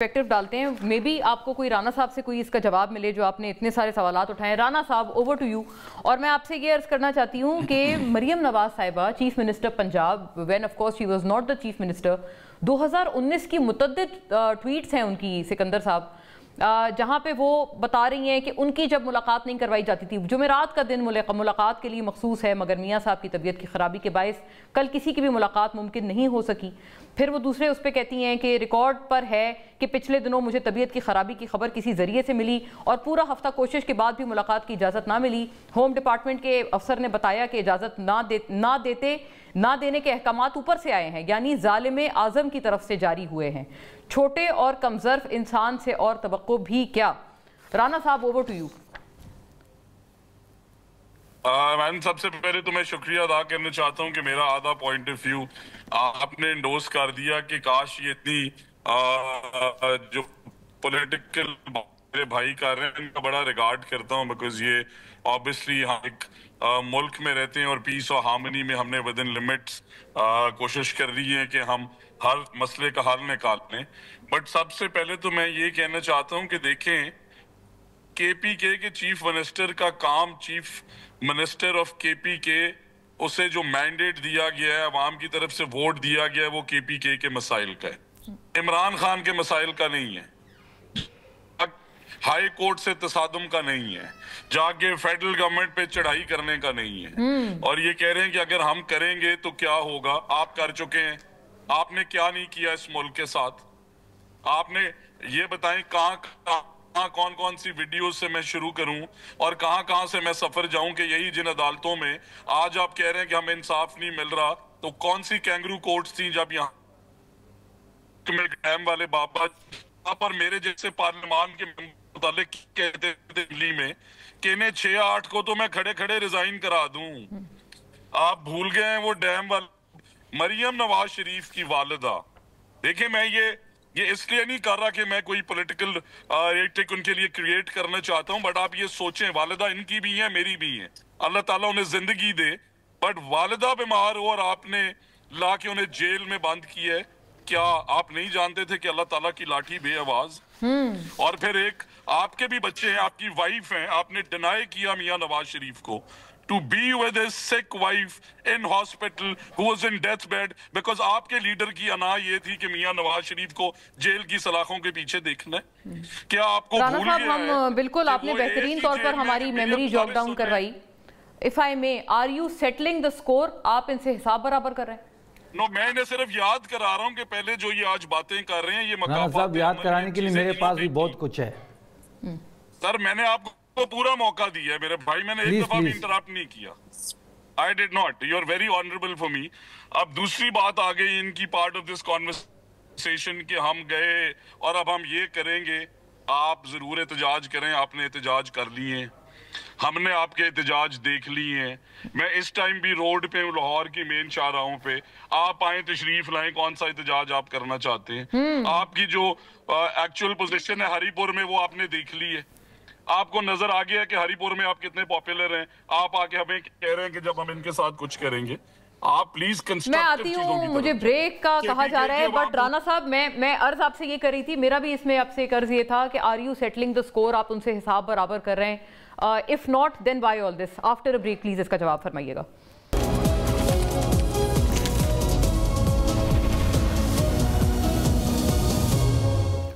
perspective ڈالتے ہیں. May be آپ کو کوئی رانا صاحب سے کوئی اس کا جواب ملے جو آپ نے اتنے سارے سوالات اٹھائے. رانا صاحب اوور ٹو یو. اور میں آپ سے یہ عرض کرنا چاہتی ہوں کہ مریم نواز صاحبہ chief minister Punjab when of course she was not the chief minister 2019 کی متعدد ٹویٹس ہیں ان کی سکندر صاحب جہاں پہ وہ بتا رہی ہیں کہ ان کی جب ملاقات نہیں کروائی جاتی تھی. جمعرات کا دن ملاقات کے لیے مخصوص ہے مگر میاں صاحب کی طبیعت کی خرابی کے باعث کل کسی کی بھی ملاقات ممکن نہیں ہو سکی. پھر وہ دوسرے اس پہ کہتی ہیں کہ ریکارڈ پر ہے کہ پچھلے دنوں مجھے طبیعت کی خرابی کی خبر کسی ذریعے سے ملی اور پورا ہفتہ کوشش کے بعد بھی ملاقات کی اجازت نہ ملی. ہوم ڈپارٹمنٹ کے افسر نے بتایا کہ اجازت نہ دینے کے احکامات اوپر سے آئے ہیں, یعنی ظالم اعظم کی طرف سے جاری ہوئے ہیں. چھوٹے اور کمظرف انسان سے اور توقع بھی کیا. رانا صاحب اوور ٹو یو. میں سب سے پہلے تو میں شکریہ ادا کرنا چاہتا ہوں کہ میرا آدھا پوائنٹ آف ویو آپ نے انڈورس کر دیا کہ کاش یہ اتنی جو پولیٹیکل میرے بھائی کر رہے ہیں ان کا بڑا ریگارڈ کرتا ہوں بیکاز یہ آبویسلی ہم ایک ملک میں رہتے ہیں اور پیس اور ہارمنی میں ہم نے ود ان لمٹس کوشش کر رہی ہے کہ ہم ہر مسئلے کا حل نکال لیں. بٹ سب سے پہلے تو میں یہ کہنا چاہتا ہوں کہ دیکھیں کے پی کے چیف منسٹر کا کام چیف منسٹر آف کے پی کے اسے جو مینڈیٹ دیا گیا ہے عوام کی طرف سے ووٹ دیا گیا ہے وہ کے پی کے مسائل کا ہے, عمران خان کے مسائل کا نہیں ہے, ہائی کورٹ سے تصادم کا نہیں ہے, جا کے فیڈرل گورنمنٹ پہ چڑھائی کرنے کا نہیں ہے. اور یہ کہہ رہے ہیں کہ اگر ہم کریں گے تو کیا ہوگا. آپ کر چکے ہیں, آپ نے کیا نہیں کیا اس ملک کے ساتھ. آپ نے یہ بتائیں کہاں کون سی ویڈیوز سے میں شروع کروں اور کہاں سے میں سفر جاؤں کہ یہی جن عدالتوں میں آج آپ کہہ رہے ہیں کہ ہمیں انصاف نہیں مل رہا, تو کون سی کینگرو کورٹس تھیں جب یہاں والے بابا پر میرے جیسے پارلیمان کے متعلق کہتے تھے دلی میں کہ انہیں 6-8 کو تو میں کھڑے ریزائن کرا دوں. آپ بھول گئے ہیں وہ ڈیم والے مریم نواز شریف کی والدہ. دیکھیں میں یہ اس لیے نہیں کر رہا کہ میں کوئی پولیٹیکل ریٹک ان کے لیے کریٹ کرنا چاہتا ہوں, بٹ آپ یہ سوچیں والدہ ان کی بھی ہیں میری بھی ہیں, اللہ تعالیٰ انہیں زندگی دے. بٹ والدہ بیمار ہو اور آپ نے لا کے انہیں جیل میں بند کی ہے, کیا آپ نہیں جانتے تھے کہ اللہ تعالیٰ کی لاٹھی بے آواز. اور پھر ایک آپ کے بھی بچے ہیں, آپ کی وائف ہیں, آپ نے ڈینائی کیا میاں نواز شریف کو to be with his sick wife in hospital who was in death bed because آپ کے لیڈر کی انا یہ تھی کہ میاں نواز شریف کو جیل کی سلاخوں کے پیچھے دیکھنا ہے. کیا آپ کو بھول گیا ہے؟ ہم بالکل آپ نے بہترین طور پر ہماری میموری جاگ ڈاؤن کروائی. if I may, are you settling the score؟ آپ ان سے حساب برابر کر رہے ہیں؟ نو میں انہیں صرف یاد کرا رہا ہوں کہ پہلے جو یہ آج باتیں کر رہے ہیں یہ رانا صاحب یاد کرانے کے لیے میرے پاس بھی بہت کچھ ہے. سر میں نے آپ کو پورا موقع دیا ہے میرے بھائی, میں نے ایک دفعہ بھی انٹرپٹ نہیں کیا. I did not. You are very honorable for me. اب دوسری بات آ گئی ان کی پارٹ آف دس کانورسیشن کہ ہم گئے اور اب ہم یہ کریں گے. آپ ضرور احتجاج کریں, آپ نے احتجاج کر لیے ہیں, ہم نے آپ کے احتجاج دیکھ لیے ہیں. میں اس ٹائم بھی روڈ پہ لاہور کی مین شاہراہوں پہ, آپ آئیں تشریف لائیں, کون سا احتجاج آپ کرنا چاہتے ہیں. آپ کی جو ایکچوئل پوزیشن ہے ہری پور میں وہ آپ نے دیکھ لی ہے. آپ کو نظر آ گیا کہ ہری پور میں آپ کتنے پاپولر ہیں. آپ آ کے ہمیں کہہ رہے ہیں کہ جب ہم ان کے ساتھ کچھ کریں گے. آپ پلیز میں آتی ہوں, مجھے بریک کا کہا جا رہا ہے, بٹ رانا صاحب میں عرض آپ سے یہ کر رہی تھی, میرا بھی اس میں آپ سے ایک عرض یہ تھا کہ are you settling the score, آپ ان سے حساب برابر کر رہے ہیں. if not then why all this? after a break please اس کا جواب فرمائیے گا.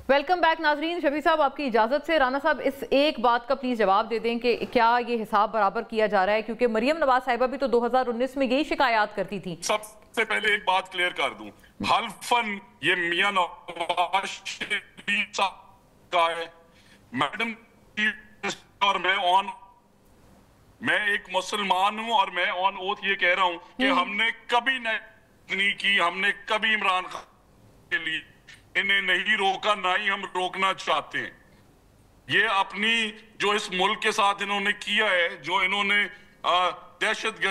ویلکم بیک ناظرین. شفیع صاحب آپ کی اجازت سے رانا صاحب اس ایک بات کا پلیز جواب دے دیں کہ کیا یہ حساب برابر کیا جا رہا ہے, کیونکہ مریم نواز صاحبہ بھی تو 2019 میں یہی شکایات کرتی تھی. سب سے پہلے ایک بات کلیئر کر دوں, حلفاً یہ میاں نواز شریف کا ہے میڈم, اور میں ایک مسلمان ہوں اور میں آن اوتھ یہ کہہ رہا ہوں کہ ہم نے کبھی نہیں کی, ہم نے کبھی عمران خان کے لیے انہیں نہیں روکا, نہ ہی ہم روکنا چاہتے ہیں. یہ اپنی جو اس ملک کے ساتھ انہوں نے کیا ہے, جو انہوں نے دہشت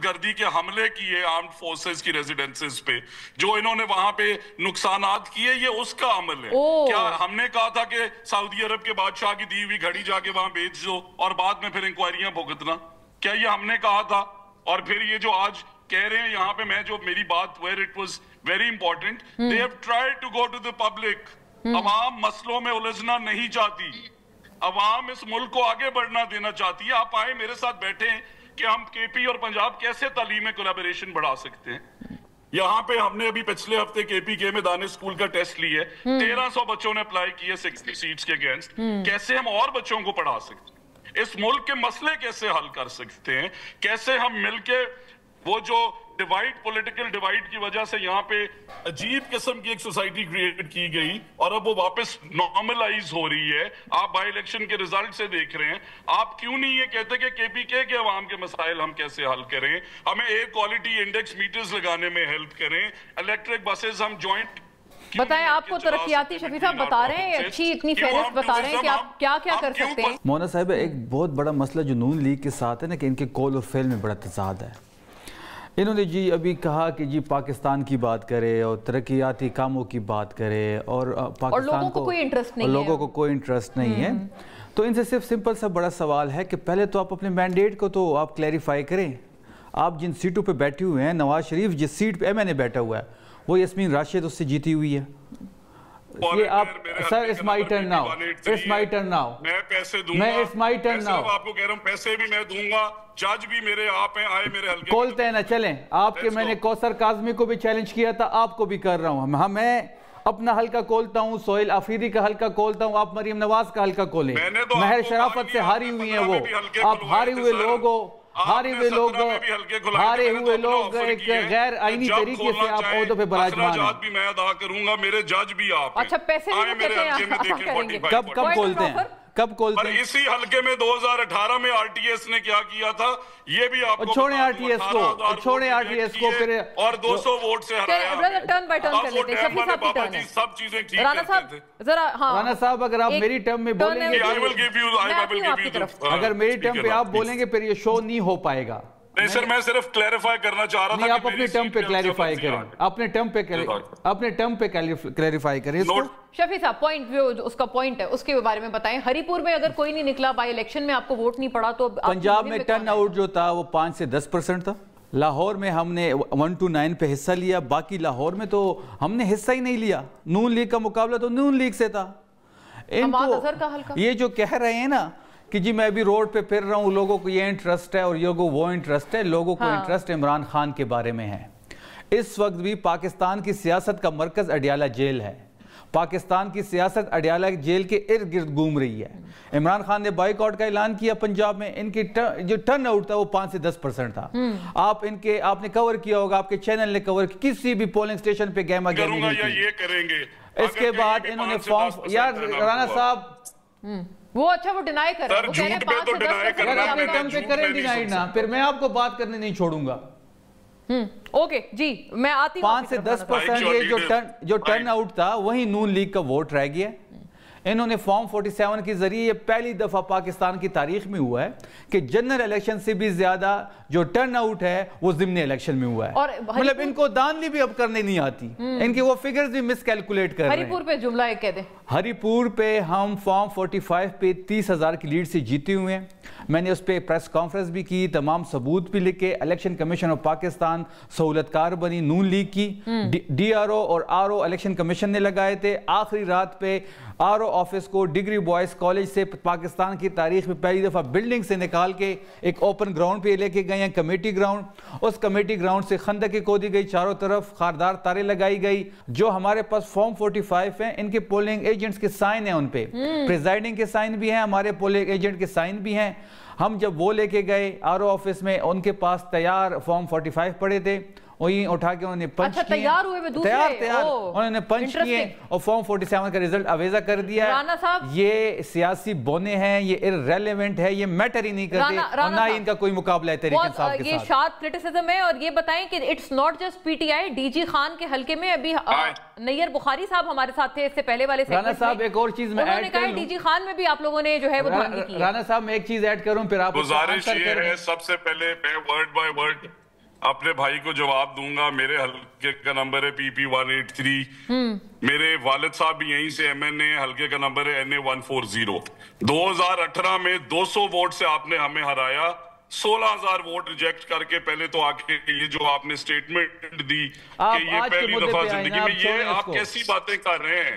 گردی کے حملے کیے آرمڈ فورسز کی ریزیڈنسز پہ, جو انہوں نے وہاں پہ نقصانات کیے, یہ اس کا عمل ہے. کیا ہم نے کہا تھا کہ سعودی عرب کے بادشاہ کی دی ہوئی گھڑی جا کے وہاں بیچ دو اور بعد میں پھر انکوائریاں بھگتنا؟ کیا یہ ہم نے کہا تھا؟ اور پھر یہ جو آج کہہ رہے ہیں یہاں پہ, میں جو میری بات where it was very important, they have tried to go to the public عوام مسئلوں میں الجھنا نہیں چاہتی, عوام اس ملک کو آگے بڑھنا دینا چاہتی ہے. آپ آئے میرے ساتھ بیٹھے ہیں کہ ہم کے پی اور پنجاب کیسے تعلیم کولیبریشن بڑھا سکتے ہیں. یہاں پہ ہم نے ابھی پچھلے ہفتے کے پی کے میں دانش اسکول کا ٹیسٹ لی ہے, 1300 بچوں نے اپلائی کیے 60 سیٹس کے اگینسٹ. کیسے ہم اور بچوں کو پڑھا سکتے ہیں, اس ملک کے مسئلے کیسے حل کر سکتے ہیں, کیسے ہم مل کے وہ جو ڈیوائیڈ, پولیٹیکل ڈیوائیڈ کی وجہ سے یہاں پہ عجیب قسم کی ایک سوسائٹی کریٹ کی گئی اور اب وہ واپس نارملائز ہو رہی ہے. آپ بائی الیکشن کے ریزلٹ سے دیکھ رہے ہیں. آپ کیوں نہیں یہ کہتے کہ کے پی کے عوام کے مسائل ہم کیسے حل کریں, ہمیں ایئر کوالٹی انڈیکس میٹرز لگانے میں ہیلپ کریں, الیکٹرک بسز ہم جوائنٹ. بتائیں آپ کو ترقیاتی شفیع صاحب بتا رہے ہیں, اچھی اتنی فہرست بتا رہے ہیں کہ آپ کیا کیا کر سکتے ہیں. مونا صاحب ایک بہت بڑا مسئلہ جو نون لیگ کے ساتھ ہے نا کہ ان کے کول اور فیل میں بڑا تضاد ہے. انہوں نے جی ابھی کہا کہ جی پاکستان کی بات کرے اور ترقیاتی کاموں کی بات کرے اور پاکستان کو کوئی انٹرسٹ نہیں ہے, لوگوں کو کوئی انٹرسٹ نہیں ہے. تو ان سے صرف سمپل سا بڑا سوال ہے کہ پہلے تو آپ اپنے مینڈیٹ کو تو آپ کلیریفائی کریں. آپ جن سیٹوں پہ بیٹھے ہوئے ہیں, نواز شریف جس سیٹ پہ ایم این اے بیٹھا ہوا ہے وہ یاسمین راشد اس سے جیتی ہوئی ہے. یہ آپ sir it's my turn now, it's my turn now, میں پیسے دوں گا, میں اٹس مائی ٹرن ناؤ, آپ کو کہہ رہا ہوں پیسے بھی میں دوں گا, جج بھی میرے آپ ہیں, آئے میرے حلقے کھولتے ہیں نا. چلیں آپ کے, میں نے کوثر کاظمی کو بھی چیلنج کیا تھا, آپ کو بھی کر رہا ہوں. میں اپنا حلقہ کھولتا ہوں, سہیل آفریدی کا حلقہ کھولتا ہوں, آپ مریم نواز کا حلقہ کھولیں. مہر شرافت سے ہاری ہوئی ہیں وہ, آپ ہارے ہوئے لوگ ہو, ہارے ہوئے لوگ ایک غیر آئینی طریقے سے آپ عہدوں پہ براجمان ہیں. اخراجات بھی میں ادا کروں گا, میرے جج بھی آپ ہیں. اچھا پیسے بھی وہ کہتے ہیں کب کھولتے ہیں, کب کھولتے ہیں؟ اسی حلقے میں 2018 میں آر ٹی ایس نے کیا کیا تھا یہ بھی آپ کو چھوڑیں آر ٹی ایس کو, چھوڑیں آر ٹی ایس کو, پھر اور 200 ووٹ سے ہرایا. ٹرن بائی ٹرن کر لیتے ہیں. شفیع صاحب کی ٹرن ہے. سب چیزیں ٹھیک رانا کرتے صاحب تھے. ذرا ہاں رانا صاحب اگر آپ میری ٹرم میں بولیں گے, اگر میری ٹرم پہ آپ بولیں گے پھر یہ شو نہیں ہو پائے گا. نہیں سر, میں صرف کلیریفائی کرنا چاہ رہا تھا. نہیں, آپ اپنے ٹرم پہ کلیریفائی کریں, اپنے ٹرم پہ کلیریفائی کریں اس کو. شفیع صاحب پوائنٹ, اس کا پوائنٹ ہے, اس کے بارے میں بتائیں. ہری پور میں اگر کوئی نہیں نکلا بائی الیکشن میں, آپ کو ووٹ نہیں پڑا تو پنجاب میں ٹرن آؤٹ جو تھا وہ 5 سے 10% تھا. لاہور میں ہم نے 1 to 9 پہ حصہ لیا, باقی لاہور میں تو ہم نے حصہ ہی نہیں لیا. نون لیگ کا مقابلہ تو نون لیگ سے تھا. ان کو یہ جو کہہ رہے ہیں نا کہ جی میں ابھی روڈ پہ پھر رہا ہوں, لوگوں کو یہ انٹرسٹ ہے اور لوگوں کو وہ انٹرسٹ ہے, لوگوں کو انٹرسٹ عمران خان کے بارے میں ہے. اس وقت بھی پاکستان کی سیاست کا مرکز اڈیالہ جیل ہے. پاکستان کی سیاست اڈیالہ جیل کے ارد گرد گھوم رہی ہے. عمران خان نے بائی کاٹ کا اعلان کیا پنجاب میں, ان کی جو ٹرن آؤٹ تھا وہ 5 سے 10% تھا. آپ نے کور کیا ہوگا, آپ کے چینل نے کور کیا, کسی بھی پولنگ سٹیشن پہ گیما گیمی نہیں کی. یہ کریں گے اس کے بعد انہوں نے فارم, یار رانا صاحب وہ اچھا وہ ڈینائی کر رہے ہیں, وہ کہہ رہے ہیں 5 سے 10%. اگر اپنے ٹرم پہ کریں ڈینائی نا, پھر میں آپ کو بات کرنے نہیں چھوڑوں گا. اوکے جی, میں آتی ہوں. 5 سے 10% یہ جو ٹرن آؤٹ تھا وہی نون لیگ کا ووٹ رہ گیا. انہوں نے فارم 47 کے ذریعے یہ پہلی دفعہ پاکستان کی تاریخ میں ہوا ہے کہ جنرل الیکشن سے بھی زیادہ جو ٹرن آؤٹ ہے وہ ضمنی الیکشن میں ہوا ہے. مطلب ان کو دانلی بھی اب کرنے نہیں آتی, ان کے وہ فگرز بھی مس کیلکولیٹ کر رہے ہیں. ہری پور پہ جملہ ایک کہہ دیں. ہری پور پہ ہم فارم 45 پہ 30,000 کی لیڈ سے جیتے ہوئے ہیں. میں نے اس پہ پریس کانفرنس بھی کی, تمام ثبوت بھی لکھے. الیکشن کمیشن آف پاکستان سہولت کار بنی نون لیگ کی. ڈی آر او اور آر او الیکشن کمیشن نے لگائے تھے. آخری رات پہ آر او آفس کو ڈگری بوائز کالج سے پاکستان کی تاریخ میں پہلی دفعہ بلڈنگ سے نکال کے ایک اوپن گراؤنڈ پہ لے کے گئے ہیں, کمیٹی گراؤنڈ. اس کمیٹی گراؤنڈ سے خندقیں کھودی گئی, چاروں طرف خاردار تاریں لگائی گئی. جو ہمارے پاس فارم 45 ہیں ان کے پولنگ ایجنٹس کے سائن ہیں, ان پہ پریزائڈنگ کے سائن بھی ہیں, ہمارے پولنگ ایجنٹ کے سائن بھی ہیں. ہم جب وہ لے کے گئے آر او آفس میں, ان کے پاس تیار فارم 45 پڑے تھے, وہی اٹھا کے انہوں نے پنچ کیے. تیار ہوئے میں دوسرے تیار انہوں نے پنچ کیے اور فارم 47 کا رزلٹ اویزہ کر دیا ہے. یہ سیاسی بونے ہیں, یہ irrelevant ہے, یہ میٹر ہی نہیں کرتے, اور نہ ہی ان کا کوئی مقابلہ ہے تحریک انصاف کے ساتھ. یہ شارپ کرٹیسزم ہے. اور یہ بتائیں کہ it's not just P T I, D G Khan کے حلقے میں ابھی نیر بخاری صاحب ہمارے ساتھ تھے اس سے پہلے والے رانا صاحب ایک اور چیز میں ایڈ کروں. ڈی جی خان میں بھی آپ لوگوں نے جو ہے وہ دھاندلی کی. رانا صاحب میں ایک چیز ایڈ کروں پھر آپ گزارش یہ ہے, سب سے پہلے میں ورڈ بائی ورڈ اپنے بھائی کو جواب دوں گا. میرے حلقے کا نمبر ہے پی پی 183. میرے والد صاحب بھی یہیں سے ایم این اے, حلقے کا نمبر ہے NA 140. 2018 میں 200 ووٹ سے آپ نے ہمیں ہرایا, 16,000 ووٹ ریجیکٹ کر کے. پہلے تو آگے یہ جو آپ نے سٹیٹمنٹ دی کہ یہ پہلی دفعہ زندگی میں, یہ آپ کیسی باتیں کر رہے ہیں؟